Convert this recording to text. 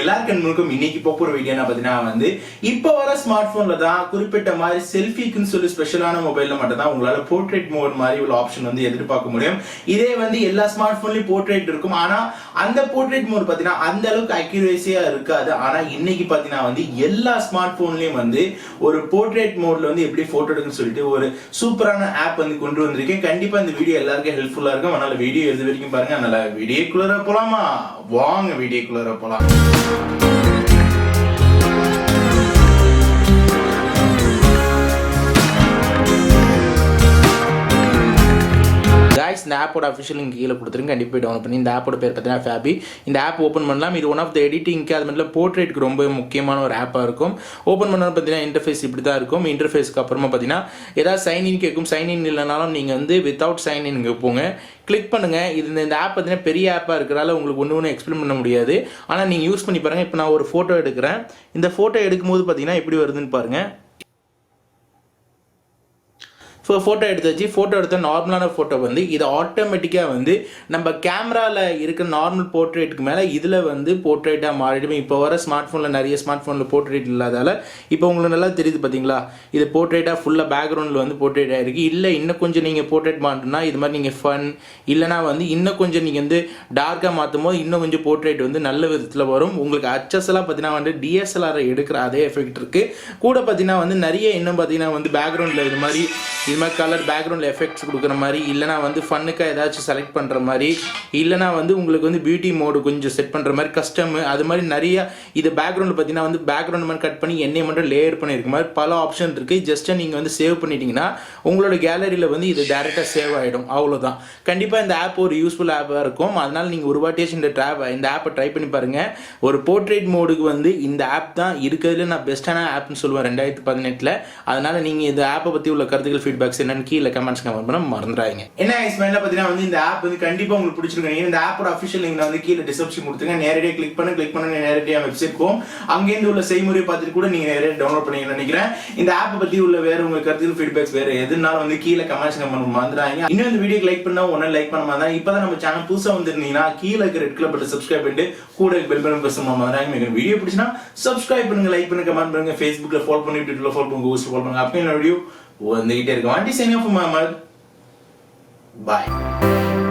எல்லாருக்கும் இன்னைக்கு போற வீடியோ என்ன பார்த்தீங்கன்னா வந்து இப்போ வர ஸ்மார்ட் போன்ல தான் குறிப்பிட்ட மாதிரி செல்ஃபிக்குன்னு சொல்லி ஸ்பெஷலான மொபைல்ல மட்டும் தான் உங்களால போர்ட்ரேட் மோட் மாதிரி உள்ள ஆப்ஷன் வந்து எதிர்பார்க்க முடியும். இதே வந்து எல்லா ஸ்மார்ட் போன்லயும் போர்ட்ரேட் இருக்கும். ஆனா அந்த போர்ட்ரேட் மோட் பார்த்தீங்கன்னா அந்த அளவுக்கு அக்யூரேசியா இருக்காது. ஆனா இன்னைக்கு பார்த்தீங்கன்னா வந்து எல்லா ஸ்மார்ட் போன்லயும் வந்து ஒரு போர்ட்ரேட் மோட்ல வந்து எப்படி போட்டோ எடுக்குன்னு சொல்லிட்டு ஒரு சூப்பரான ஆப் வந்து கொண்டு வந்திருக்கேன். கண்டிப்பா இந்த வீடியோ எல்லாருக்கும் ஹெல்ப்ஃபுல்லா இருக்கும். அதனால வீடியோ எது வரைக்கும் பாருங்க. அதனால வீடியோக்குள்ள போலாமா? வாங்க வீடியோக்குள்ள போலாம். இந்த ஆப்போட அஃபிஷியல் லிங்க் கீழே கொடுத்துருங்க. கண்டிப்பாக டவுன்லோட் பண்ணி இந்த ஆப்போட பேர் பார்த்தீங்கன்னா ஃபேபி. இந்த ஆப் ஓப்பன் பண்ணலாம். இது ஒன் ஆஃப் த எடிட்டிங்க்கு அது மட்டும் போர்ட்ரேட்க்கு ரொம்ப முக்கியமான ஒரு ஆப்பாக இருக்கும். ஓப்பன் பண்ணாலும் பார்த்தீங்கன்னா இன்டர்ஃபேஸ் இப்படி தான் இருக்கும். இன்டர்ஃபேஸ்க்கு அப்புறமா பார்த்தீங்கன்னா ஏதாவது சைன்இன் கேட்கும். சைன்இன் இல்லைனாலும் நீங்கள் வந்து வித்தவுட் சைன்இன் இங்கே போங்க, கிளிக் பண்ணுங்கள். இந்த ஆப் பார்த்தீங்கன்னா பெரிய ஆப்பாக இருக்கிறதால உங்களுக்கு ஒன்று எக்ஸ்பிளைன் பண்ண முடியாது. ஆனால் நீங்கள் யூஸ் பண்ணி பாருங்கள். இப்போ நான் ஒரு ஃபோட்டோ எடுக்கிறேன். இந்த ஃபோட்டோ எடுக்கும்போது பார்த்தீங்கன்னா எப்படி வருதுன்னு பாருங்கள். ஃபோட்டோ எடுத்தாச்சு. ஃபோட்டோ எடுத்த நார்மலான ஃபோட்டோ வந்து இது ஆட்டோமேட்டிக்காக வந்து நம்ம கேமராவில் இருக்கிற நார்மல் போர்ட்ரேட்டுக்கு மேலே இதில் வந்து போர்ட்ரேட்டாக மாறிடுமே. இப்போ வர ஸ்மார்ட் ஃபோனில் நிறைய ஸ்மார்ட் ஃபோனில் போர்ட்ரேட் இல்லாதால இப்போ உங்களுக்கு நல்லா தெரியுது பார்த்தீங்களா? இது போர்ட்ரேட்டாக ஃபுல்லாக பேக்ரவுண்டில் வந்து போர்ட்ரேட் ஆகிருக்கு. இல்லை இன்னும் கொஞ்சம் நீங்கள் போர்ட்ரேட் மாட்டோம்னா இது மாதிரி நீங்கள் ஃபன் இல்லைனா வந்து இன்னும் கொஞ்சம் நீங்கள் வந்து டார்க்காக மாற்றும் போது இன்னும் கொஞ்சம் போர்ட்ரேட் வந்து நல்ல விதத்தில் வரும். உங்களுக்கு அச்சஸ்லாம் பார்த்தீங்கன்னா வந்து DSLR எடுக்கிற அதே எஃபெக்ட் இருக்குது. கூட பார்த்தீங்கன்னா வந்து நிறைய இன்னும் பார்த்தீங்கன்னா வந்து பேக்ரவுண்டில் இது மாதிரி கலர் பேக்ரவுண்டில் எஃபெக்ட்ஸ் கொடுக்குற மாதிரி, இல்லைனா வந்து ஃபன்னுக்காக ஏதாச்சும் செலக்ட் பண்ணுற மாதிரி, இல்லைனா வந்து உங்களுக்கு வந்து பியூட்டி மோடு கொஞ்சம் செட் பண்ணுற மாதிரி கஸ்டம் அது மாதிரி நிறைய இது பேக்ரவுண்டில் பார்த்தீங்கன்னா வந்து பேக்ரவுண்ட் மாதிரி கட் பண்ணி எண்ணெய் மட்டும் லேயர் பண்ணியிருக்க மாதிரி பல ஆப்ஷன் இருக்குது. ஜஸ்ட்டாக நீங்கள் வந்து சேவ் பண்ணிட்டீங்கன்னா உங்களோட கேலரியில் வந்து இது டேரெக்டாக சேவ் ஆகிடும். அவ்வளோதான். கண்டிப்பாக இந்த ஆப் ஒரு யூஸ்ஃபுல் ஆப்பாக இருக்கும். அதனால் நீங்கள் ஒரு வாட்டியாச்சும் இந்த ஆப்பை ட்ரை பண்ணி பாருங்கள். ஒரு போர்ட்ரேட் மோடுக்கு வந்து இந்த ஆப் தான் இருக்கிறதுல நான் பெஸ்ட்டான ஆப்னு சொல்லுவேன் 2018. அதனால் நீங்கள் இந்த ஆப்பை பற்றி உள்ள கருத்துக்கள் ஃபீட்பேக்ஸ் என்னன்னு கீழே கமெண்ட்ஸ் கமெண்ட் பண்ண மறந்துடாதீங்க. என்ன ஐஸ்மேன்ல பார்த்தீங்கன்னா வந்து இந்த ஆப் வந்து கண்டிப்பாக உங்களுக்கு பிடிச்சிருக்கீங்க. இந்த ஆப்போட அஃபிஷியல் லிங்க் வந்து கீழே டிஸ்கிரிப்ஷன் கொடுத்துருங்க. நேரடியாக கிளிக் பண்ணி நேரடியாக வெப்சைட் போகும். அங்கேருந்து உள்ள செய்முறையை பார்த்துட்டு கூட நீங்கள் நேரடியாக டவுன்லோட் பண்ணிக்க நினைக்கிறேன். இந்த ஆப்பை பற்றி உள்ள வேற உங்கள் கருத்துக்கள் ஃபீட்பேக்ஸ் வேறு எதுனாலும் வந்து கீழே கமெண்ட்ஸ் கமெண்ட் மறந்துடாதீங்க. இன்னும் இந்த வீடியோக்கு லைக் பண்ணா ஒன்னும் லைக் பண்ண மாதிரி இப்போதான் நம்ம சேனல் புதுசாக வந்துருந்தீங்கன்னா கீழே இருக்கிற ரெட் கலர் பட்டன் சப்ஸ்கிரைப் பண்ணிட்டு கூட பெல் பட்டன் பிரஸ் பண்ண மாதிரி வீடியோ பிடிச்சினா சப்ஸ்கிரைப் பண்ணுங்க, லைக் பண்ணுங்க, கமெண்ட் பண்ணுங்க, ஃபேஸ்புக்கில் ஃபாலோ பண்ணி ட்விட்டரில் ஃபாலோ பண்ணுங்க, கூகுளில் ஃபாலோ பண்ணுங்க. அப்போ வீடியோ வந்துகிட்டே இருக்கும். Signing off from Muhammad. Bye.